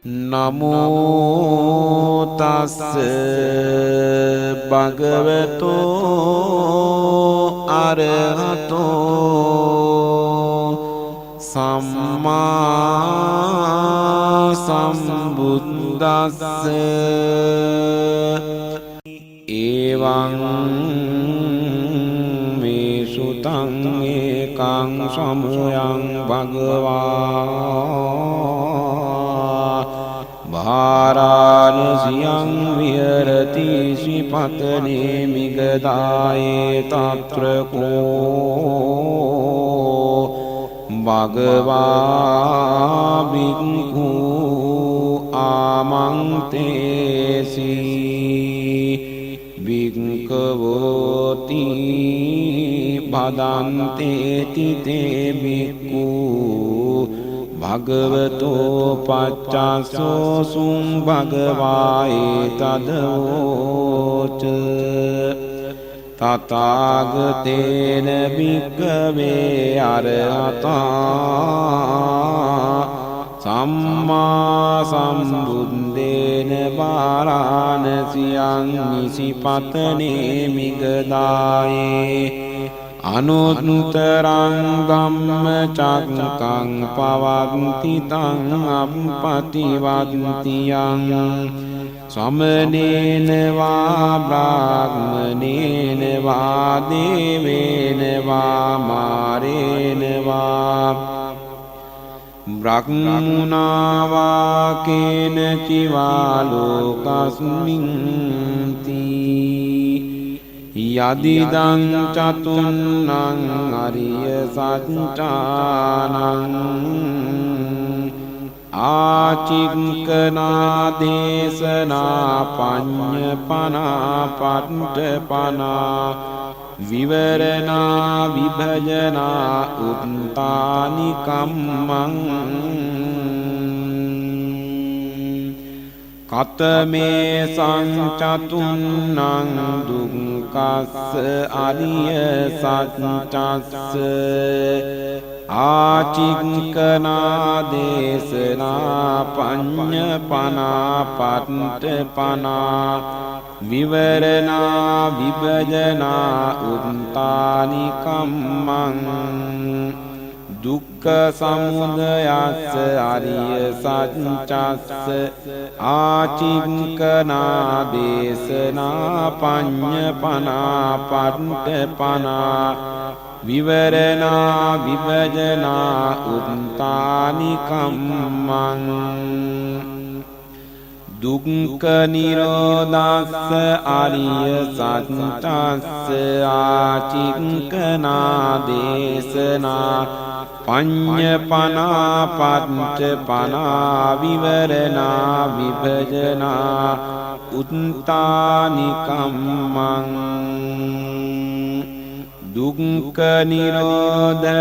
නමෝ තස්ස භගවතෝ අරහතෝ සම්මා සම්බුද්දස්ස එවං මේ සුතං ඒකං සමයං භගවා वाराणसियं विहरति श्रीपतने मिगदाये तत्र को भगवा भिक्खु आमन्तेसि भिक्खवोति भदन्तेति ते भिक्खु भगवतो पच्चासोऽसुं भगवाये तदवोच तथागतेन भिक्खवे अरहता सम्मा सम्बुद्धेन वाराणस्यां निशिपतने मिगदाये अनुत्तरं धम्मचक्रं पवन्ति तं अपतिवन्ति यं समनेन वा ब्राह्मणेन वा देवेन वा मारेण वा ब्रह्मणा वा केनचिवा लोकस्मिन्ति यदिदं चतुर्णं अरिय सच्चानं आचिक्कना देशना पञ्चपना पट्टपना विवरणा विभजना उत्तानि कम्मं कतमे संचतुर्णं दुःखस्य अरिय सच्चस्य आचिक्कना देशना पञ्चपना पट्टपना विवरणा विभजना उत्तानि कम्मं दुःख समुदयस्य अरिय सच्चस्य आचिक्कना देशना पञ्चपना पट्टपना विवरणा विभजना उत्तानि कम्मं दुःख निरोधस्य अरिय सच्चस्य आचिक्कना देशना पञ्चपना पट्टपना विवरणा विभजना उत्तानि कम्मं दुःख निरोधगामिनी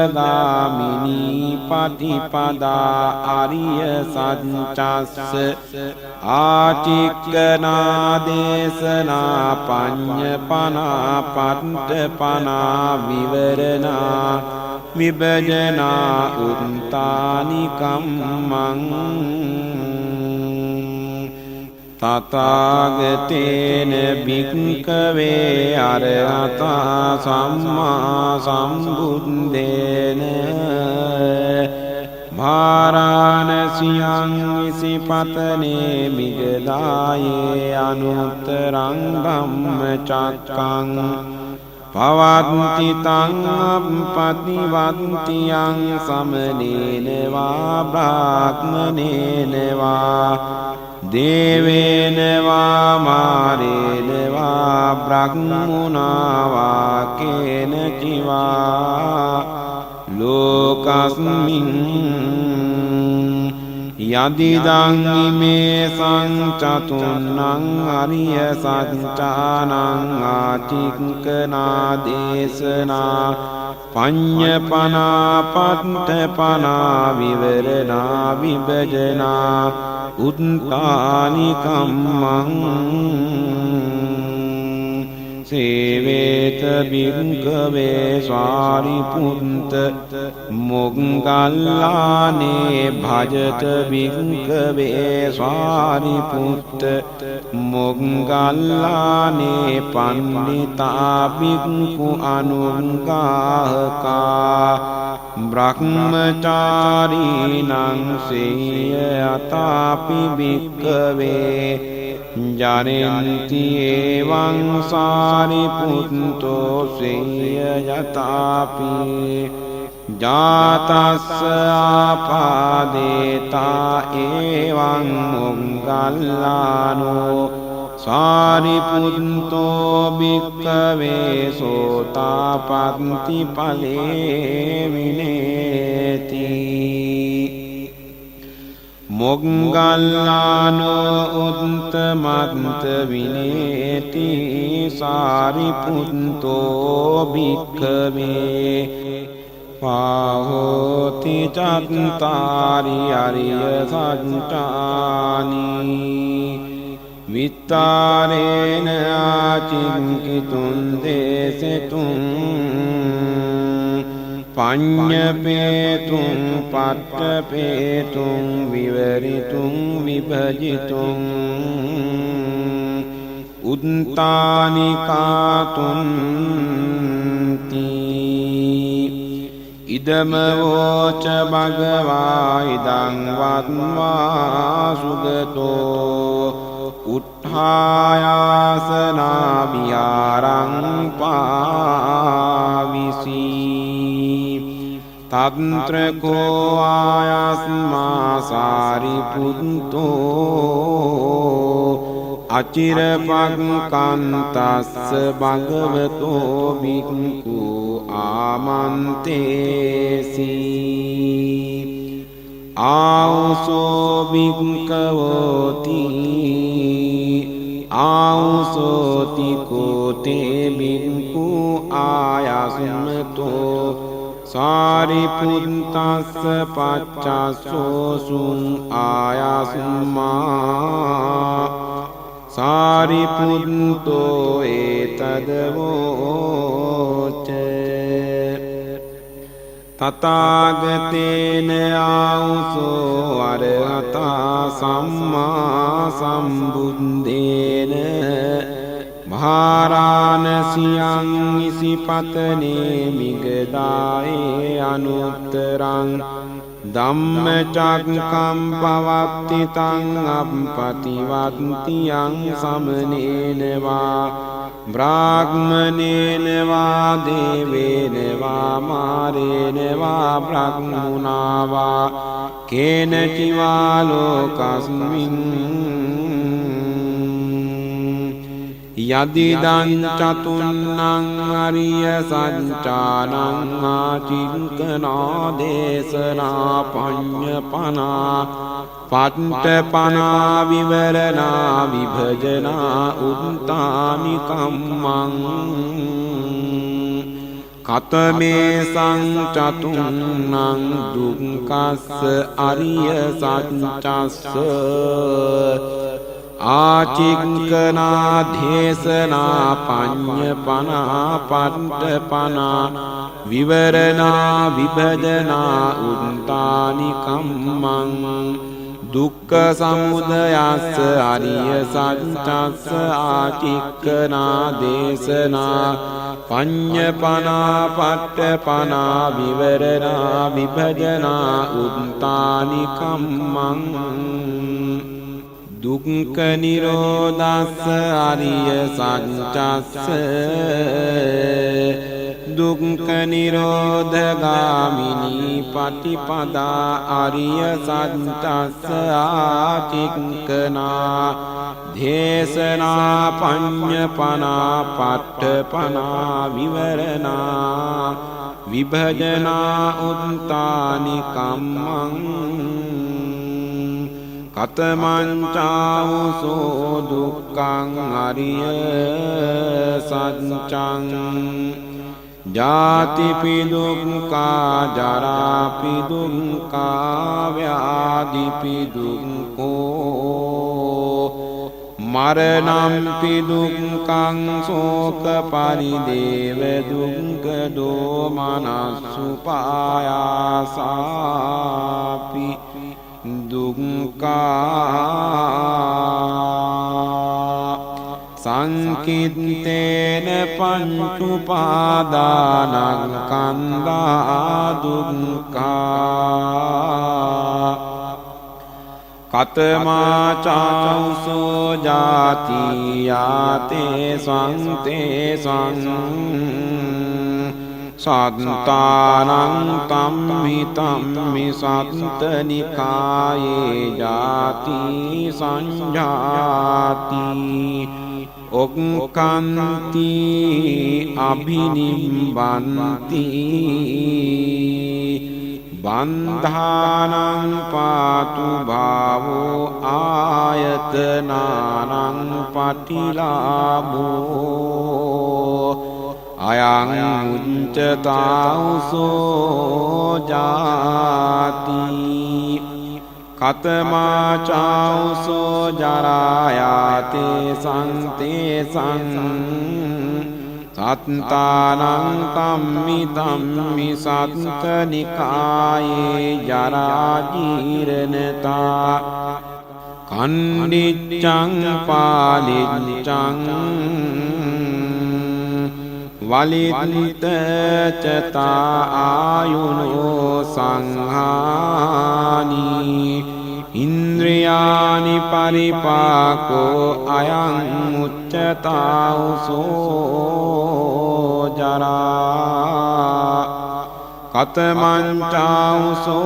पटिपदा अरिय सच्चस्य आचिक्कना देशना पञ्चपना पट्टपना विवरणा विभजना उत्तानि कम्मं तथागतेन भिक्खवे अरहता सम्मा सम्बुद्धेन वाराणस्यां निशिपतने मिगदाये अनुत्तरं धम्मचक्रं पवन्ति तं अपतिवन्ति यं समनेन वा ब्राह्मणेन वा देवेन वा मारेण वा ब्रह्मणा वा केनचिवा लोकस्मिन् यदिदं इमे संचतुर्णं अरिय सच्चानं आचिक्कना देशना पञ्चपना पट्टपना विवरणा विभजना उत्तानि कम्मं සේවේත භික්ඛවේ සාරිපුත්ත මොග්ගල්ලානේ භජත භික්ඛවේ සාරිපුත්ත මොග්ගල්ලානේ පණ්ඩිතා භික්ඛු අනුග්ගාහකා බ්‍රහ්මචාරීනං සේය අතාපි භික්ඛවේ ජරෙන්ති එවං සාරිපුත්තෝ සේය යතාපි ජාතස්ස ආපාදේතා එවං මොග්ගල්ලානෝ සාරිපුත්තෝ භික්ඛවේ සෝතාපට්ටි ඵලේ විනේති මොග්ගල්ලානෝ උත්තමන්ත විනේති සාරිපුත්තෝ භික්ඛවේ පාහෝති චත්තාරි අරිය සත්‍යානි විත්තාරේන ආචින්කිතුන් දේසෙතුන් පඤ්ඤපේතුං පට්ඨපේතුං විවරිතුං විභජිතුං උත්තානි කාතුන්ති ඉදම වෝච භගවා ඉදං වත්වා සුගතෝ උත්ථායාසනා විහාරං පාවිසී තන්ත්‍රකෝ ආයස්මා සාරිපුත්තෝ අචිරපක්ඛන්තස්ස භගවතෝ භික්ඛු ආමන්තේසි ආවසෝ භික්ඛවෝති ආවසෝති කෝතේ භික්ඛු ආයස්මතෝ සාරිපුත්තස්ස පච්චස්සෝසුං ආයස්මා සාරිපුත්තෝ ඒතදවෝච තථාගතේන ආවුසෝ අරහතා සම්මා සම්බුද්දේන මහාරාණසියං ඉසිපතනේ මිගදායේ අනුත්තරං ධම්මචක්කම් පවත්ති තං අප්පතිවත්තියං සමනේන වා බ්‍රාහ්මනේන වා දේවේන වා මාරේන වා බ්‍රහ්මුණා වා කේනචිවා ලෝකස්මින් යදිදං චතුන්නං අරිය සත්‍යානං ආචින්කනා දේශනා පඤ්ඤපනා පට්ඨපනා විවරණා විභජනා උත්තානි කම්මං කතමේ සංචතුන්නං දුක්ඛස්ස අරිය සත්‍යස්ස ආචික්කනා දේශනා පඤ්ඤපනා පට්ඨපනා විවරණා විභජනා උත්තානි කම්මං දුක්ඛ සමුදයස්ස අරිය සත්‍යස්ස ආචික්කනා දේශනා පඤ්ඤපනා පට්ඨපනා විවරණා විභජනා උත්තානි කම්මං දුක්ඛ නිරෝධස්ස අරිය සත්‍යස්ස දුක්ඛ නිරෝධගාමිනී පටිපදා අරිය සත්‍යස්ස ආචික්කනා දේශනා පඤ්ඤපනා පට්ඨපනා විවරණා විභජනා උත්තානි කම්මං කතමංචාවසෝ දුක්ඛං අරිය සත්‍යං ජාතිපි දුක්ඛා ජරාපි දුක්ඛා ව්‍යාධිපි දුක්ඛෝ මරණම්පි දුක්ඛං ශෝක පරිදේව දුක්ඛ දෝමනස්සුපායාසාපි දුක්ඛා සංකිත්තේන පංචුපාදානං කන්දා දුක්ඛා කතමාචාඋසෝ ජාතියාතේ සංතේ සං සත්තානං තම්මි තම්මි සත්තනිකායේ ජාති සංජාති ඔක්ඛන්ති අභිනිම්බන්ති බන්ධානං පාතු භාවෝ ආයතනානං පටිලාභෝ අයං උච්චතාඋසෝ ජාති කතමාචාඋසෝ ජරායාතේ සංතේ සං සත්තානං තම්මි තම්මි සත්තනිකායේ ජරාජීරණතා කණ්ඩිච්ඡං පාලිච්ඡං වලිත්ත චතා ආයුනෝ සංහානි ඉන්ද්‍රියානි පරිපාකෝ අයං උච්චතාඋසෝ ජරා කතමංචාඋසෝ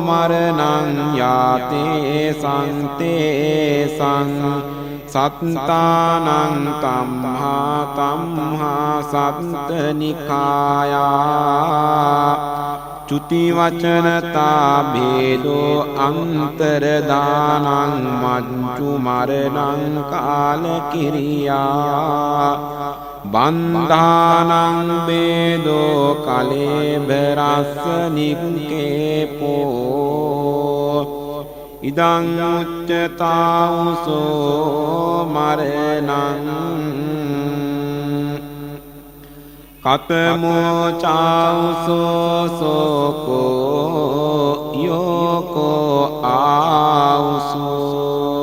මරණං යාතේ සංතේ සං සත්තානං තම්හා තම්හා සත්තනිකායා චුති වචනතා භේදෝ අන්තරදානං මච්චු මරණං කාලකිරියා බන්ධානං භේදෝ කලේබරස්ස නික්කේපෝ ඉදං උච්චතාඋසෝ මරණං කතමෝ චාඋසෝ සෝකෝ යෝකෝ ආඋසෝ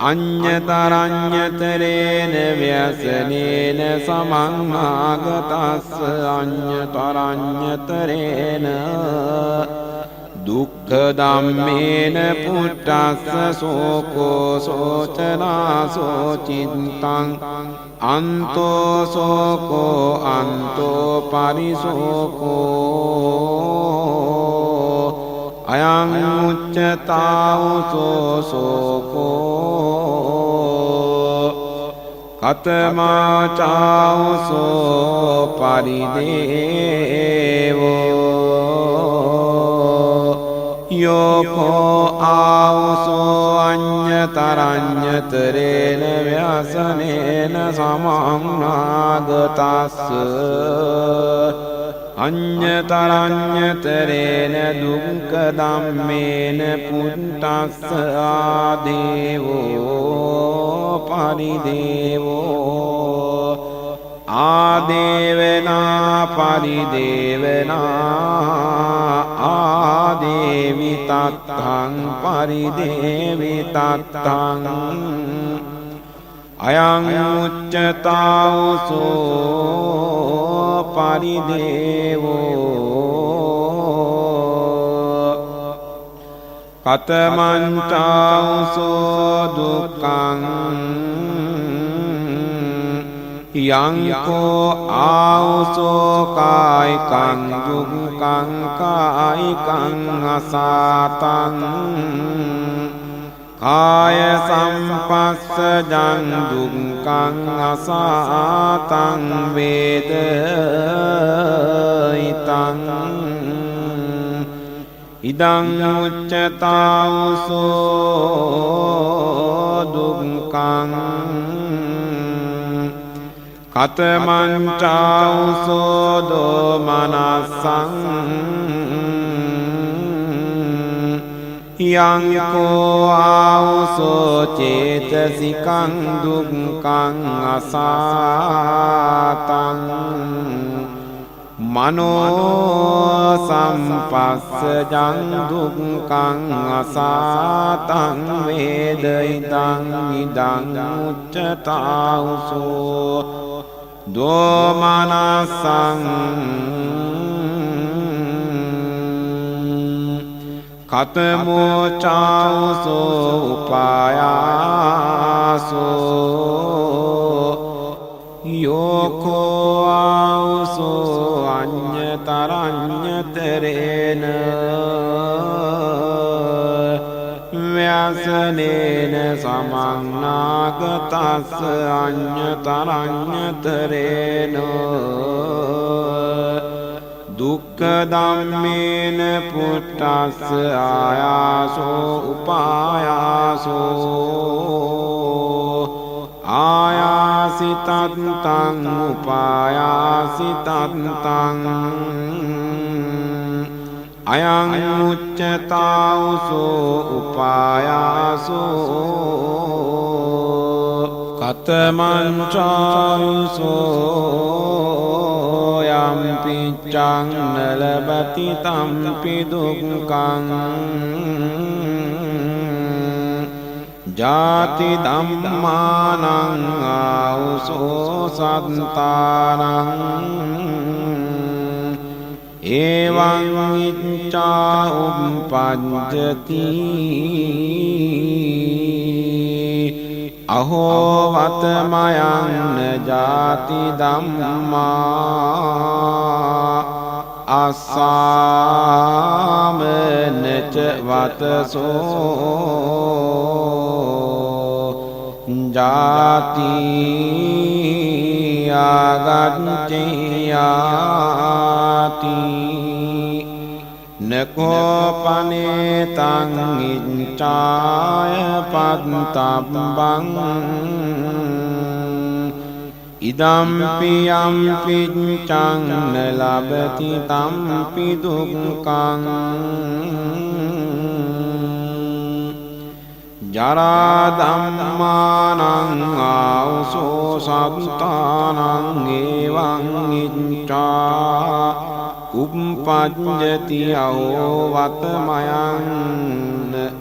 අඤ්ඤතරඤ්ඤතරේන ව්‍යසනේන සමංආගතස්ස අඤ්ඤතරඤ්ඤතරේන දුක්ඛ ධම්මේන පුට්ඨස්ස සෝකෝ සෝචනාසෝ චිත්තං අන්තෝ සෝකෝ අන්තෝ පරිසෝකෝ අයං උච්චතාඋසෝ සෝකෝ කතමාචාඋසෝ පරිදේවෝ යෝකෝ ආඋසෝ අඤ්ඤතරඤ්ඤතරේන ව්‍යසනේන සමංනාගතස්ස අඤ්ඤතරඤ්ඤතරේන දුක්ඛ ධම්මේන පුට්ඨස්ස ආදේවෝ පරිදේවෝ ආදේවනා පරිදේවනා ආදේවි තත්තං පරිදේවි තත්තං අයං උච්චතාඋසෝ පරිදේවෝ කතමංචාඋසෝ දුක්ඛං යංකෝ ආඋසෝ කායිකං දුක්ඛං කායිකං අසාතං කාය සම්පස්සජං දුක්ඛං අසාතං වේදිතං ඉදං උච්චතාඋසෝ දුක්ඛං කතමංචාඋසෝ දෝමනස්සං යංකෝ ආවුසෝ චේතසිකං දුක්ඛං අසාතං මනෝ සම්පස්සජං දුක්ඛං අසාතං වේදිතං ඉදං උච්චතාවුසෝ දෝමනසං කතමෝ චාවසෝ උපායාසෝ යෝකෝ ආවසෝ අඤ්ඤතරඤ්ඤතරේන ව්‍යසනේන සමන්නාගතස්ස අඤ්ඤතරඤ්ඤතරේන දුක්ඛ ධම්මේන පුට්ඨස්ස ආයාසෝ උපායාසෝ ආයාසිතත්තං උපායාසිතත්තං අයං උච්චතාවසෝ උපායාසෝ කතමං චාවසෝ යම් පිච්ඡං නලබති තම්පි දුක්ඛං ජාති ධම්මානං ආවුසෝ සත්තානං එවං ඉච්ඡා උප්පජ්ජති අහෝ වතමයන් ජාති ධම්මා අස්සාමනච වතසෝ ජාති ආගච්ඡයාති නකෝපනේතං ඉච්ඡාය පත්තබ්බං ඉදම්පි යම්පි චං ලබති තම්පි දුක්ඛං ජරා ධම්මානං ආවුසෝ සත්තානං එවං ඉච්ඡා උප්පජ්ජති අහෝ වතමයන්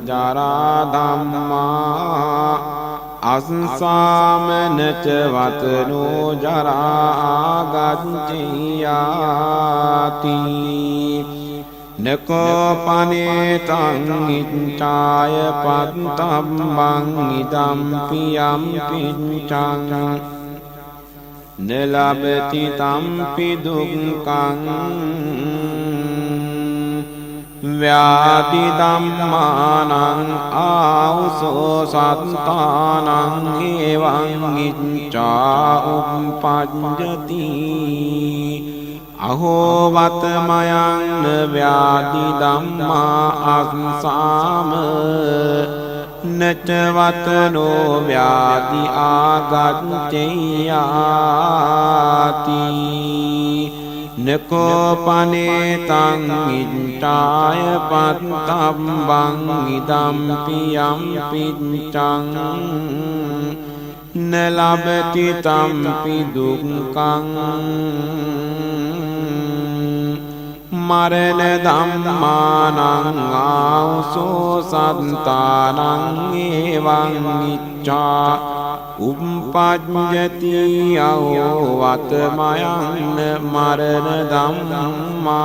ජරා ධම්මා අස්සාමනච වතනෝ ජරා ගච්ඡයාති නකෝපනේතං ඉච්ඡාය පත්තබ්බං ඉදම්පි යම්පි චං නලබති තම්පි දුක්ඛං ව්‍යාධි ධම්මානං ආවුසෝ සත්තානං එවං ඉච්ඡා උප්පජ්ජති අහෝ වතමයන් ව්‍යාධි ධම්මා අස්සාම නච වතනෝ ව්‍යාධි ආගච්ඡයාති නකෝපනේතං ඉච්ඡාය පත්තබ්බං ඉදම්පි යම්පි චං නලබති තම්පි දුක්ඛං මරණ ධම්මානං ආවුසෝ සත්තානං එවං ඉච්ඡා උප්පජ්ජති අහෝ වතමයන් මරණ ධම්මා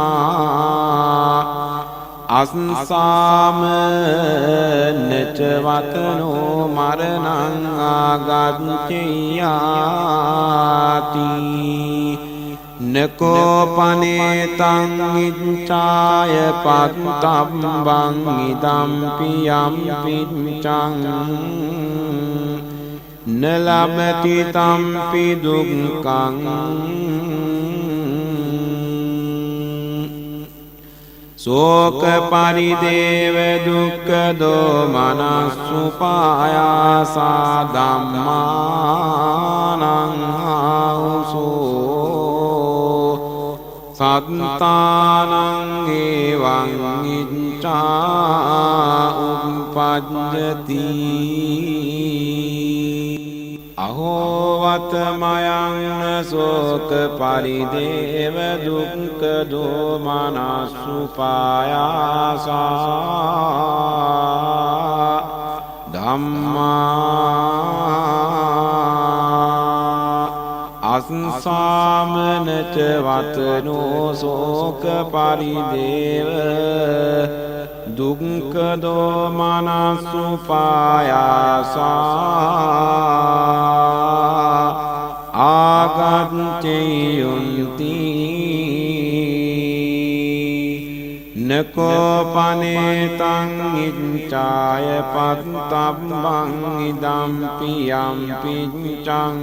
අස්සාම නච වතනෝ මරණං ආගච්ඡයාති නකෝපනේතං ඉච්ඡාය පත්තබ්බං ඉදම්පි යම්පි චං නලබති තම්පි දුක්ඛං සෝක පරිදේව දුක්ඛ දෝමනස්සුපායාසා ධම්මානං ආවුසෝ සත්තානං එවං ඉච්ඡා පඤ්ඤති අහෝවත මයං සෝක පරිදේව දුක්ඛ දෝමනස්සුපායාසා ධම්මා අස්සාමනච වතනෝ සෝක පරිදේව දුක්ඛ දෝමනස්සුපායාසා ආගච්ඡේයුන්ති නකෝපනේතං ඉච්ඡාය පත්තබ්බං ඉදම්පි යම්පිච්ඡං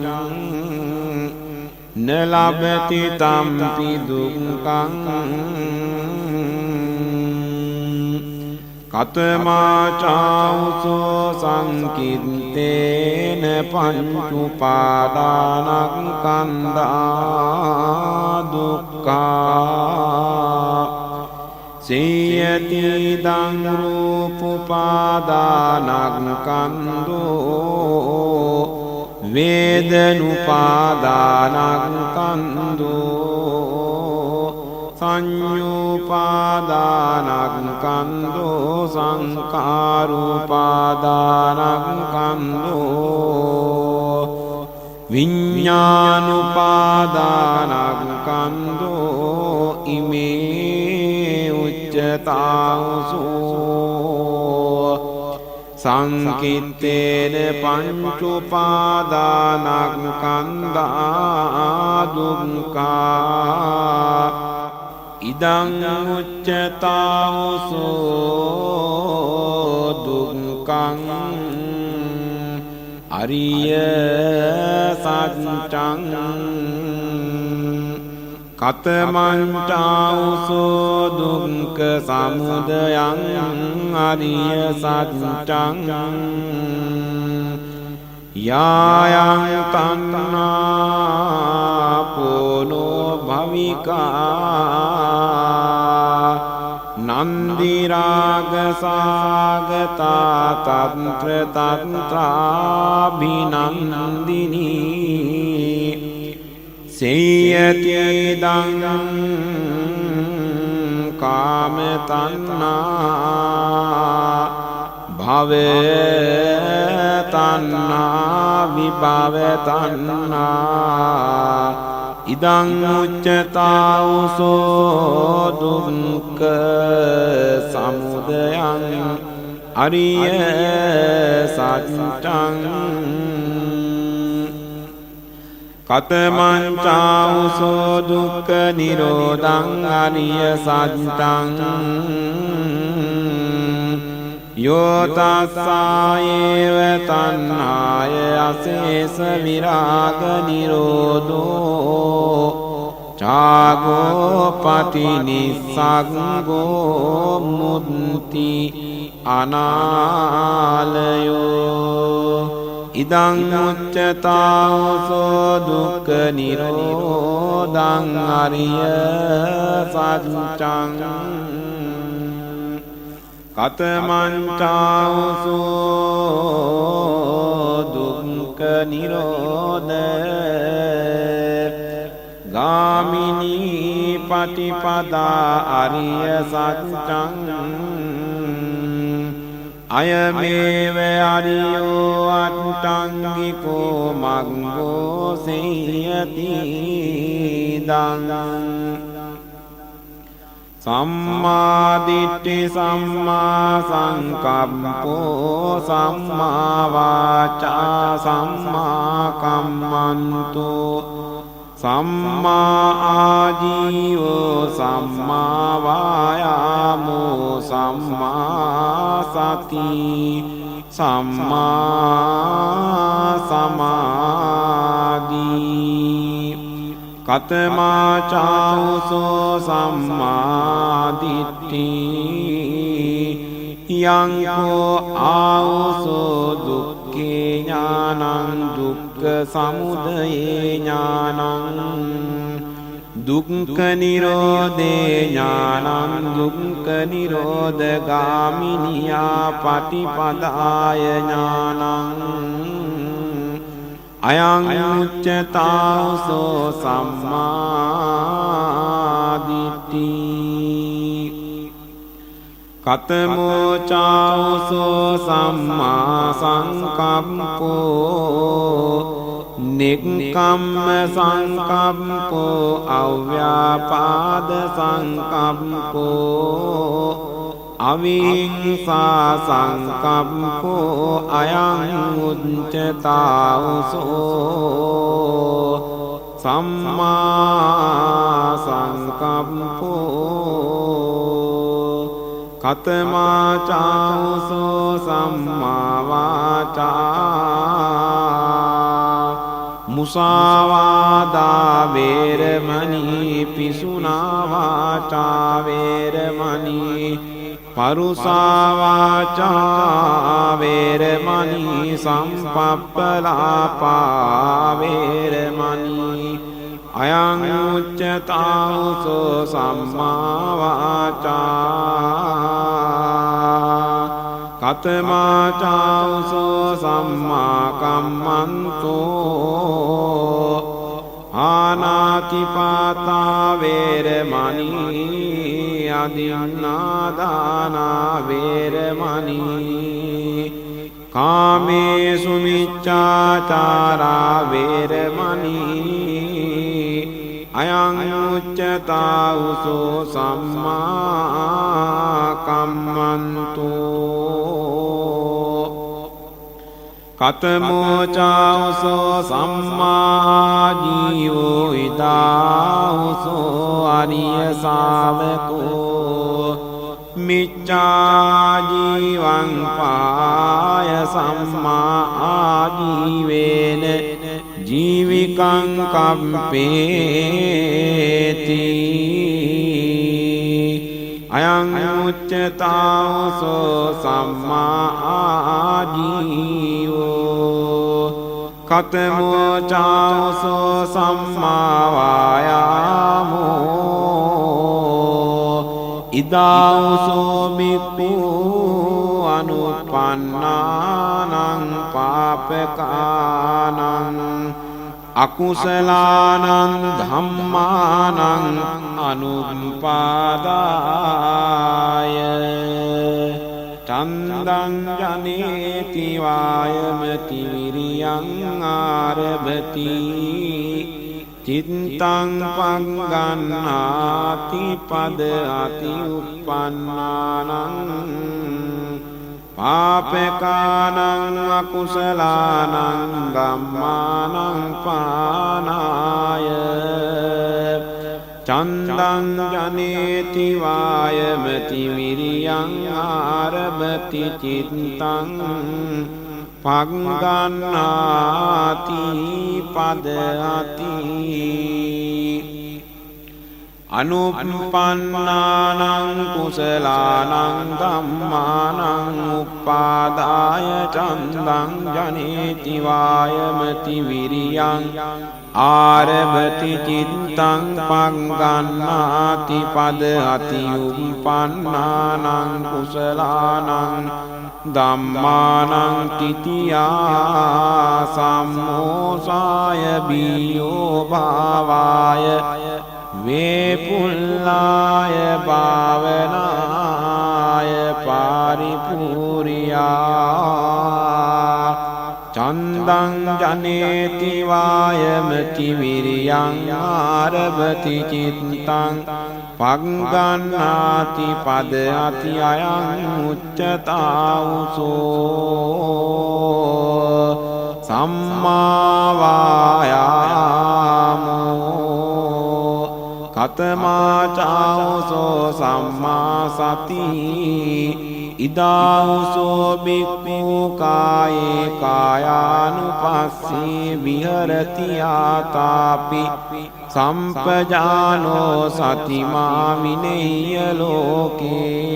නලබති තම්පි දුක්ඛං කතමාචාඋසෝ සංකිත්තේන පංචුපාදානස්කන්ධා දුක්ඛා සේයති දං රූපපාදානස්කන්ධෝ වේදනුපාදානස්කන්ධෝ සංයුපාදානස්කන්ධෝ සංඛාරුපාදානස්කන්ධෝ විඤ්ඤාණුපාදානස්කන්ධෝ ඉමේ උච්චතාවසෝ සංකිත්තේන පංචුපාදානස්කන්ධා දුක්ඛා ඉදං උච්චතාවසෝ දුක්ඛං අරිය සත්‍යං කතමංචාඋසෝ දුක්ඛ සමුදයං අරිය සත්‍යං යායං තණ්හා පොනෝ භවිකා නන්දි රාග සාගතා තන්ත්‍ර තන්ත්‍රාභිනන්දිනී සේයති දං කාම තණ්හා භව තණ්හා විභව තණ්හා ඉදං උච්චතාවසෝ දුක්ඛ සමුදයං අරිය සත්‍යං කතමංචාඋසෝ දුක්ඛ නිරෝධං අරිය සත්‍යං යෝ තස්සායේව තණ්හාය අසේස විරාග නිරෝධෝ චාගෝ පටිනිස්සග්ගෝ මුත්ති අනාලයෝ ඉදං උච්චතාවසෝ දුක්ඛ නිරෝධං අරිය සත්‍යං කතමංචාඋසෝ දුක්ඛ නිරෝධ ගාමිනී පටිපදා අරිය සත්‍යං අයමේව අරියෝ අට්ඨංගිකෝ මග්ගෝ සේයති දං සම්මා දිට්ඨි සම්මා සංකප්පෝ සම්මා වාචා සම්මා කම්මන්තෝ සම්මා ආජීවෝ සම්මා වායාමෝ සම්මා සති සම්මා සමාධි කතමාචාඋසෝ සම්මා දිට්ඨි යංකෝ ආඋසෝ දුක්ඛේ ඥානං දුක්ඛ සමුදයේ ඥානං දුක්ඛ නිරෝධේ ඥානං දුක්ඛ නිරෝධගාමිනියා පටිපදාය ඥානං අයං උච්චතාවසෝ සම්මාදිට්ඨි කතමෝ චාවසෝ සම්මා සංකප්පෝ නික්කම්ම සංකප්පෝ අව්‍යාපාද සංකප්පෝ අවිහිංසා සංකප්පෝ අයං උච්චතාවසෝ සම්මා සංකප්පෝ කතමා චාවසෝ සම්මා වාචා මුසාවාදා වේරමණී පිසුනා වාචා වේරමණී පරුසා වාචා වේරමණී සම්පප්පලාපා වේරමණී අයං උච්චතාවසෝ සම්මා වාචා කතමා චාවසෝ සම්මා කම්මන්තෝ ආනාතිපාතා වේරමණී අදින්නාදානා වේරමණී කාමේසු මිච්ඡාචාරා වේරමණී අයං උච්චතාවසෝ සම්මා කම්මන්තෝ කතමෝ චාවසෝ සම්මා ජීවෝ ඉදාවසෝ අරිය ශාවකෝ මිච්ඡා ජීවං පාය සම්මා ආජීවේන ජීවිකං කම්පේති අයං උච්චතාවසෝ සම්මා ආජීවෝ කතමෝ චාවසෝ සම්මා වායාමෝ ඉදාවසෝ බික්ඛු අනුපන්නානං පාපකානං අකුසලානං ධම්මානං අනුපාදාය චන්දං ජනේති වායමති විරියං ආරභති චිත්තං පංගන්නාති පද අති උප්පන්නානං පාපකානං අකුසලානං ධම්මානං පානාය චන්දං ජනේති වායමති විරියං ආරභති චිත්තං පංගන්නාති පද අති අනුප්පන්නානං කුසලානං ධම්මානං උප්පාදාය චන්දං ජනේති වායමති විරියං ආරභති චිත්තං පංගන්නාති පද අති උප්පන්නානං කුසලානං ධම්මානං තිතියා සම්මෝසාය බියෝ භාවාය වේපුල්ලාය භාවනාය පාරිපූර්යා චන්දං ජනේති වායමති විරියං ආරභති චිත්තං පංගන්නාති පද අති අයං උච්චතාවසෝ සම්මා වායාමෝ කතමා චාවසෝ සම්මා සති ඉදාවසෝ බික්ඛු කායේ කායානුපස්සී විහෙරති ආතාපි සම්පජානෝ සතිමා විනේය ලෝකේ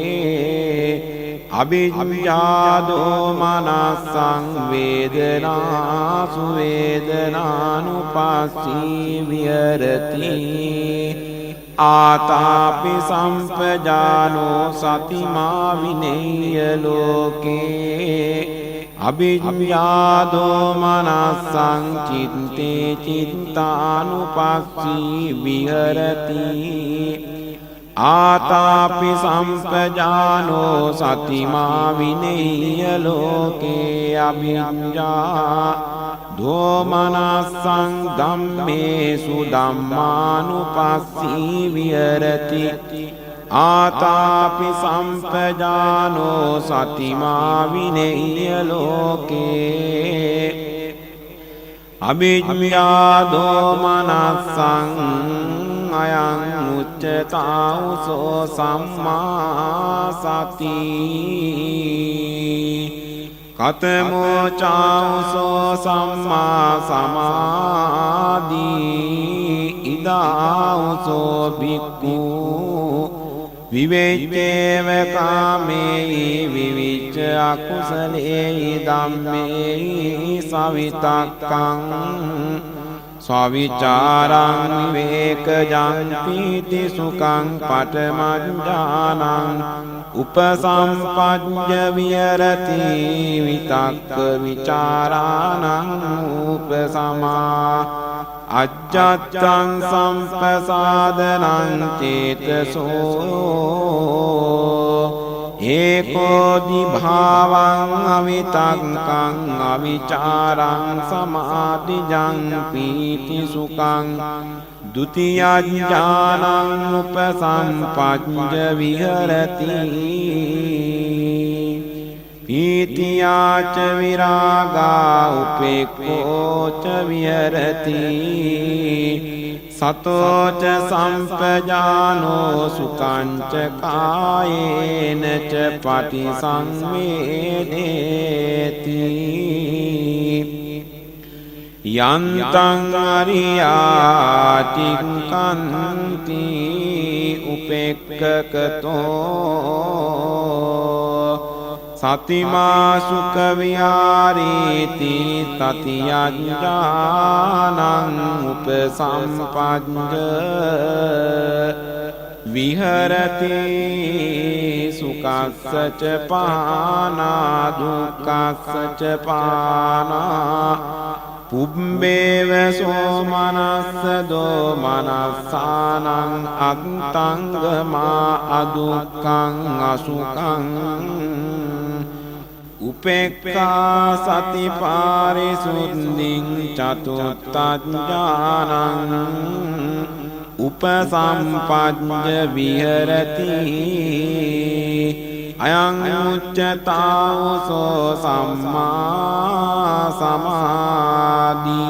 අභිඤ්ඤා දෝමනස්සං වේදනාසු වේදනානුපස්සී විහෙරති ආතාපි සම්පජානෝ සතිමා විනේය ලෝකේ අභිඤ්ඤා දෝමනස්සං චිත්තේ චිත්තානුපස්සී විහෙරති ආතාපි සම්පජානෝ සතිමා විනේය ලෝකේ අභිඤ්ඤා දෝමනස්සං ධම්මේසු ධම්මානුපස්සී විහෙරති ආතාපි සම්පජානෝ සතිමා විනේය ලෝකේ අභිඤ්ඤා දෝමනස්සං අයං උච්චතාවසෝ සම්මා සති කතමෝ චාවසෝ සම්මා සමාධි ඉදාවසෝ භික්ඛු විවේචේව කාමේහි විවිච්ච අකුසලේහි ධම්මේහි සවිතක්කං ස්වවිචාරං විවේකජං පීති සුඛං පඨමඥානං උපසම්පජ්ජ විහෙරති විතක්ක විචාරාණං උපසමා අජ්ජත්තං සම්පසාදනං චේතසෝ ඒකෝදි භාවං අවිතක්කං අවිචාරං සමාධිජං පීති සුඛං ဒုတိယ ඥානං උපසම්පජ්ජ විහෙරති පීතියාච විරාගා උපේක්ඛෝ ච විහෙරති සතෝච සම්පජානෝ සුඛංච කායේන ච පටිසංවේදේති යන්තං අරියාතික්ඛන්ති උපේක්ඛකතෝ සතිමා සුඛ විහාරේති තතියඥානං උපසම්පජ්ජ විහෙරති සුඛස්ස ච පානා දුක්ඛස්ස ච පානා පුබ්බේව සෝමනස්ස දෝමනස්සානං අත්තංගමා අදුක්ඛං අසුඛං උපේක්ඛා සති පාරිසුද්ධින් චතුත්ථඥානං උපසම්පජ්ජ විහෙරති අයං උච්චතාවසෝ සම්මා සමාධි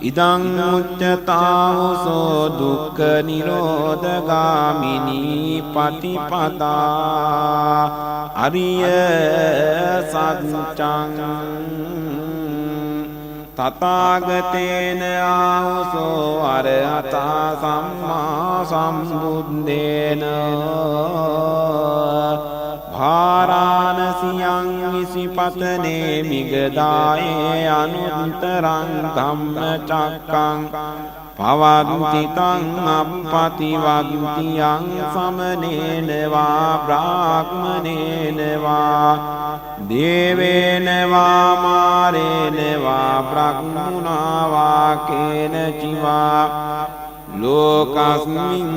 ඉදං උච්චතාවසෝ දුක්ඛ නිරෝධගාමිනී පටිපදා අරිය සත්‍යං තථාගතේන ආවසෝ අරහතා සම්මා සම්බුද්දේන භාරාණසියං විසිපතනේ මිගදායේ අනුත්තරං ධම්මචක්කං පවන්ති තං අප්පතිවන්තියං සමනේන වා බ්‍රාහ්මනේන වා දේවේන වා මාරේන වා බ්‍රහ්මුණා වා කේන චිවා ලෝකස්මින්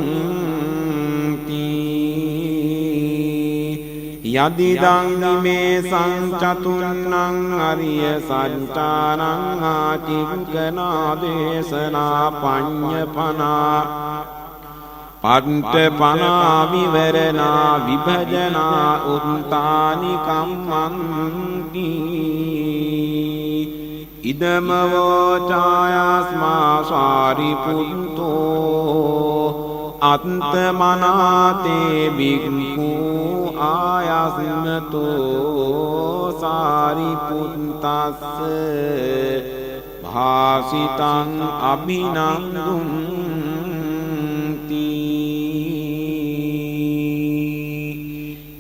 යදිදං මේ සංචතුන්නං අරිය සත්‍යානං ආචික්කනා දේශනා පඤ්ඤපනා පණ්ඨපනා විවරණා විභජනා උත්තානි කම්මන්ති ඉදමවෝ ඡායස්මා සාරිපුත්තෝ අත්තමනාතේ බික්ඛු ආයස්නතෝ සාරිපුත්තස්ස භාසිතං අභිනන්දුන්ති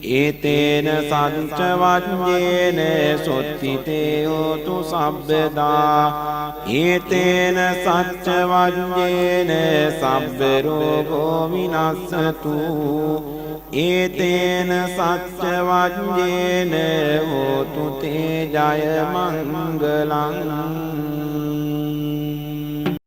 ඒතේන සච්ච වජ්ජේන සොත්තිතේ හෝතු සබ්බදා ඒතේන සච්ච වජ්ජේන සබ්බ රෝගෝ විනස්සතු ඒතේන සච්ච වජ්ජේන හෝතු තේ ජය මංගලං